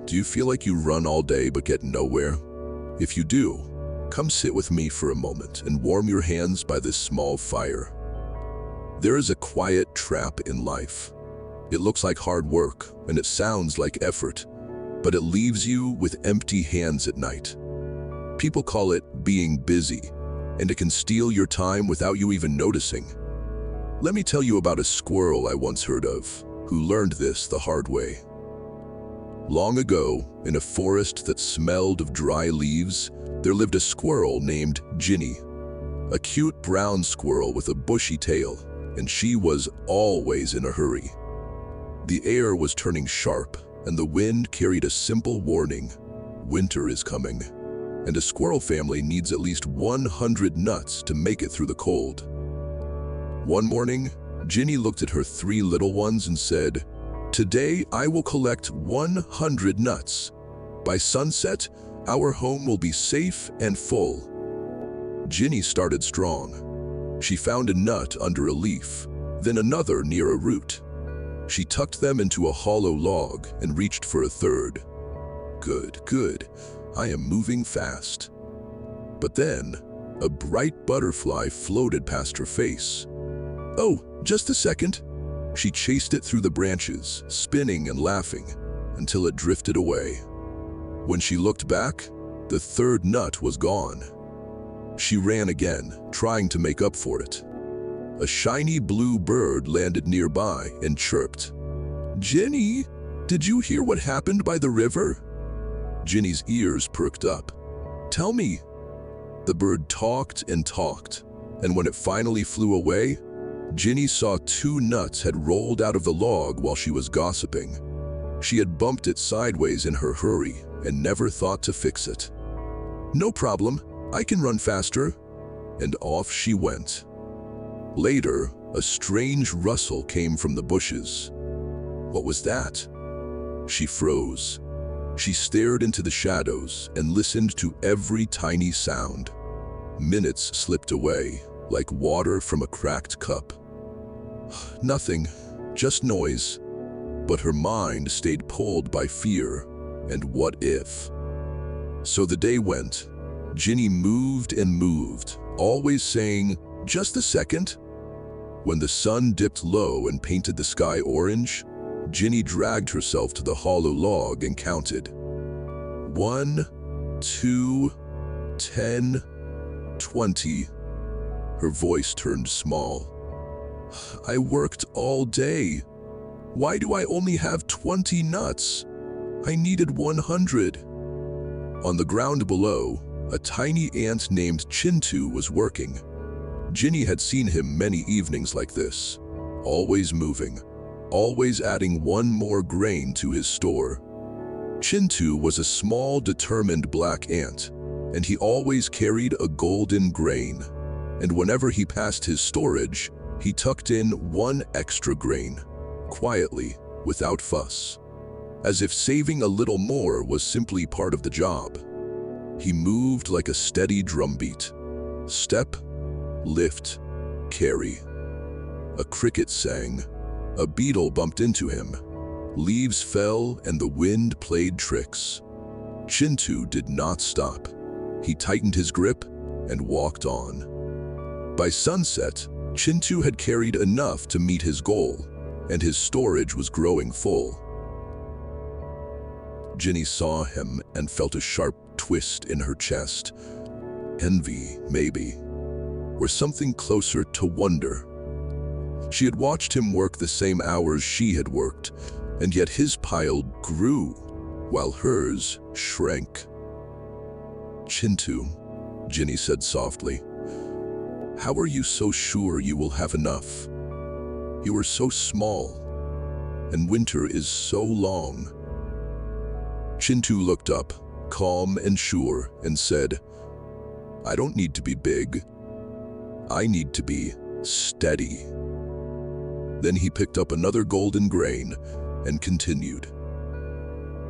Do you feel like you run all day but get nowhere? If you do, come sit with me for a moment and warm your hands by this small fire. There is a quiet trap in life. It looks like hard work and it sounds like effort, but it leaves you with empty hands at night. People call it being busy, and it can steal your time without you even noticing. Let me tell you about a squirrel I once heard of, who learned this the hard way. Long ago, in a forest that smelled of dry leaves, there lived a squirrel named Ginny, a cute brown squirrel with a bushy tail, and she was always in a hurry. The air was turning sharp, and the wind carried a simple warning: winter is coming, and a squirrel family needs at least 100 nuts to make it through the cold. One morning, Ginny looked at her 3 little ones and said, "Today I will collect 100 nuts. By sunset, our home will be safe and full." Ginny started strong. She found a nut under a leaf, then another near a root. She tucked them into a hollow log and reached for a third. Good, I am moving fast. But then, a bright butterfly floated past her face. "Oh, just a second." She chased it through the branches, spinning and laughing, until it drifted away. When she looked back, the third nut was gone. She ran again, trying to make up for it. A shiny blue bird landed nearby and chirped. "Ginny, did you hear what happened by the river?" Ginny's ears perked up. "Tell me." The bird talked and talked, and when it finally flew away, Ginny saw 2 nuts had rolled out of the log while she was gossiping. She had bumped it sideways in her hurry and never thought to fix it. "No problem, I can run faster." And off she went. Later, a strange rustle came from the bushes. What was that? She froze. She stared into the shadows and listened to every tiny sound. Minutes slipped away, like water from a cracked cup. Nothing, just noise. But her mind stayed pulled by fear and what if. So the day went. Ginny moved and moved, always saying, "Just a second." When the sun dipped low and painted the sky orange, Ginny dragged herself to the hollow log and counted. 1, 2, 10, 20. Her voice turned small. "I worked all day. Why do I only have 20 nuts? I needed 100. On the ground below, a tiny ant named Chintu was working. Ginny had seen him many evenings like this, always moving, always adding one more grain to his store. Chintu was a small, determined black ant, and he always carried a golden grain. And whenever he passed his storage, he tucked in 1 extra grain, quietly, without fuss, as if saving a little more was simply part of the job. He moved like a steady drumbeat. Step, lift, carry. A cricket sang. A beetle bumped into him. Leaves fell and the wind played tricks. Chintu did not stop. He tightened his grip and walked on. By sunset, Chintu had carried enough to meet his goal, and his storage was growing full. Ginny saw him and felt a sharp twist in her chest. Envy, maybe, or something closer to wonder. She had watched him work the same hours she had worked, and yet his pile grew, while hers shrank. "Chintu," Ginny said softly, "how are you so sure you will have enough? You are so small, and winter is so long." Chintu looked up, calm and sure, and said, "I don't need to be big. I need to be steady." Then he picked up another golden grain and continued.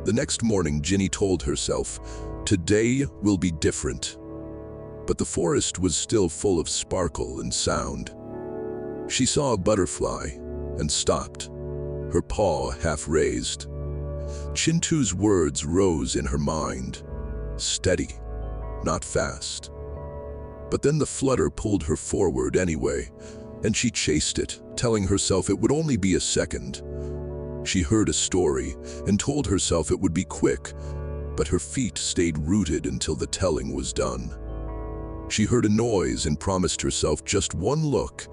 The next morning, Ginny told herself, "Today will be different." But the forest was still full of sparkle and sound. She saw a butterfly and stopped, her paw half raised. Chintu's words rose in her mind. Steady, not fast. But then the flutter pulled her forward anyway, and she chased it, telling herself it would only be a second. She heard a story and told herself it would be quick, but her feet stayed rooted until the telling was done. She heard a noise and promised herself just one look,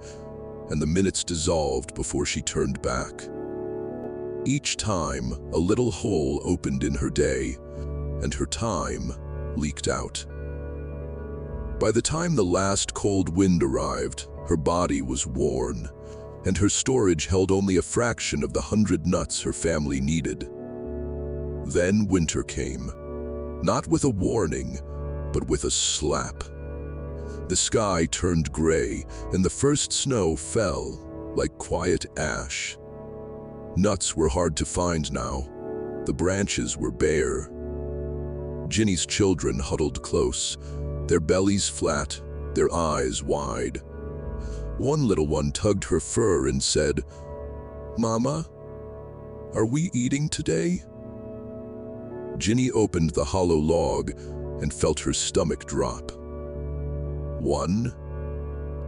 and the minutes dissolved before she turned back. Each time, a little hole opened in her day, and her time leaked out. By the time the last cold wind arrived, her body was worn, and her storage held only a fraction of the 100 nuts her family needed. Then winter came, not with a warning, but with a slap. The sky turned gray, and the first snow fell like quiet ash. Nuts were hard to find now. The branches were bare. Ginny's children huddled close, their bellies flat, their eyes wide. One little one tugged her fur and said, "Mama, are we eating today?" Ginny opened the hollow log and felt her stomach drop. 1,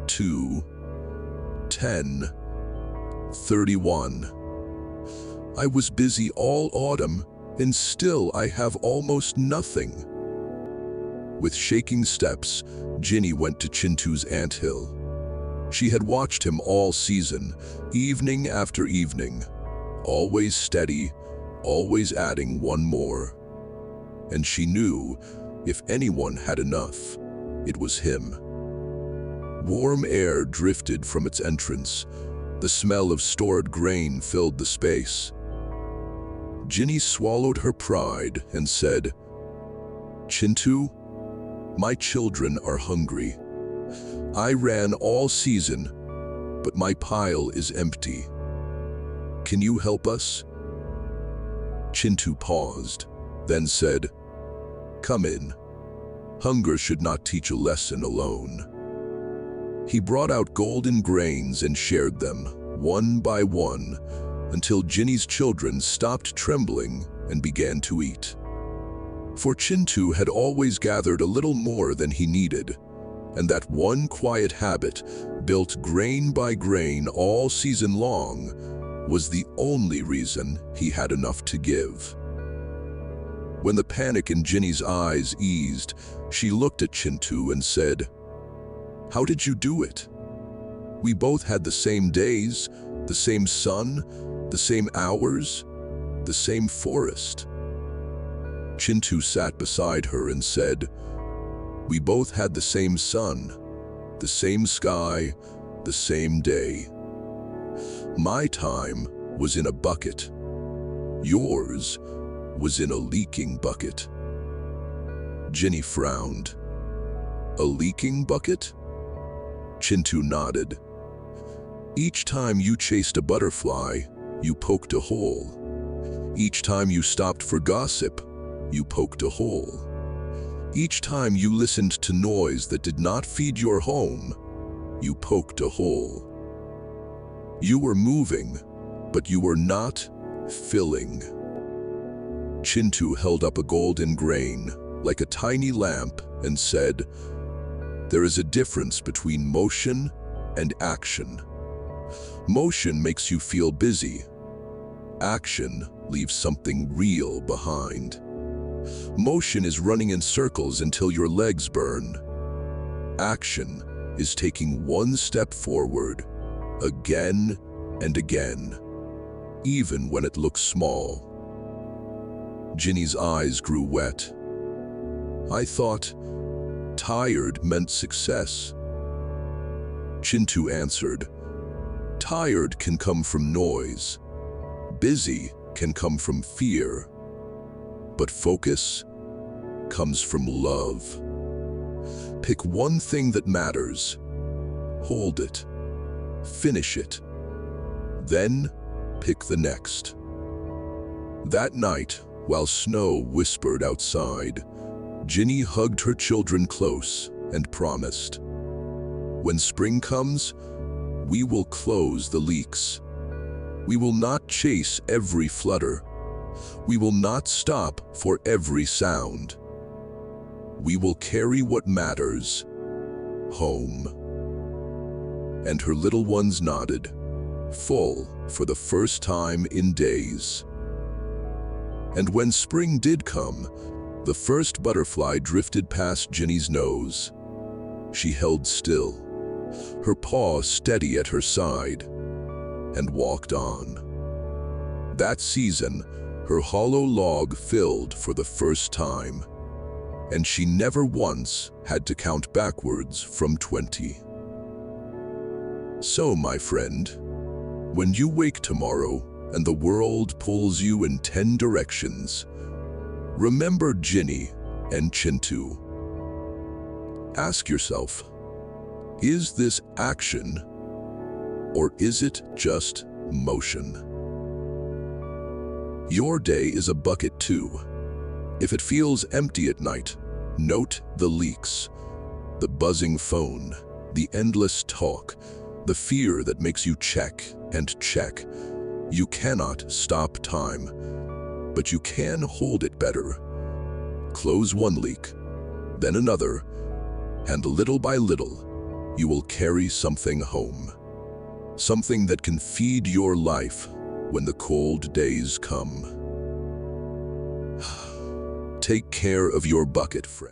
2, 10, 31. I was busy all autumn, and still I have almost nothing. With shaking steps, Ginny went to Chintu's anthill. She had watched him all season, evening after evening, always steady, always adding one more. And she knew, if anyone had enough, it was him. Warm air drifted from its entrance. The smell of stored grain filled the space. Ginny swallowed her pride and said, "Chintu, my children are hungry. I ran all season, but my pile is empty. Can you help us?" Chintu paused, then said, "Come in. Hunger should not teach a lesson alone." He brought out golden grains and shared them, one by one, until Ginny's children stopped trembling and began to eat. For Chintu had always gathered a little more than he needed, and that one quiet habit, built grain by grain all season long, was the only reason he had enough to give. When the panic in Ginny's eyes eased, she looked at Chintu and said, "How did you do it? We both had the same days, the same sun, the same hours, the same forest." Chintu sat beside her and said, "We both had the same sun, the same sky, the same day. My time was in a bucket. Yours was in a leaking bucket." Ginny frowned. "A leaking bucket?" Chintu nodded. "Each time you chased a butterfly, you poked a hole. Each time you stopped for gossip, you poked a hole. Each time you listened to noise that did not feed your home, you poked a hole. You were moving, but you were not filling." Chintu held up a golden grain, like a tiny lamp, and said, "There is a difference between motion and action. Motion makes you feel busy. Action leaves something real behind. Motion is running in circles until your legs burn. Action is taking one step forward, again and again, even when it looks small." Ginny's eyes grew wet. "I thought tired meant success." Chintu answered, "Tired can come from noise. Busy can come from fear. But focus comes from love. Pick one thing that matters. Hold it. Finish it. Then pick the next." That night, while snow whispered outside, Ginny hugged her children close and promised, "When spring comes, we will close the leaks. We will not chase every flutter. We will not stop for every sound. We will carry what matters home. And her little ones nodded, full for the first time in days. And when spring did come, the first butterfly drifted past Ginny's nose. She held still, her paw steady at her side, and walked on. That season, her hollow log filled for the first time, and she never once had to count backwards from 20. So, my friend, when you wake tomorrow and the world pulls you in 10 directions, remember Ginni and Chintu. Ask yourself, is this action or is it just motion? Your day is a bucket too. If it feels empty at night, note the leaks, the buzzing phone, the endless talk, the fear that makes you check and check. You cannot stop time, but you can hold it better. Close one leak, then another, and little by little, you will carry something home. Something that can feed your life when the cold days come. Take care of your bucket, friend.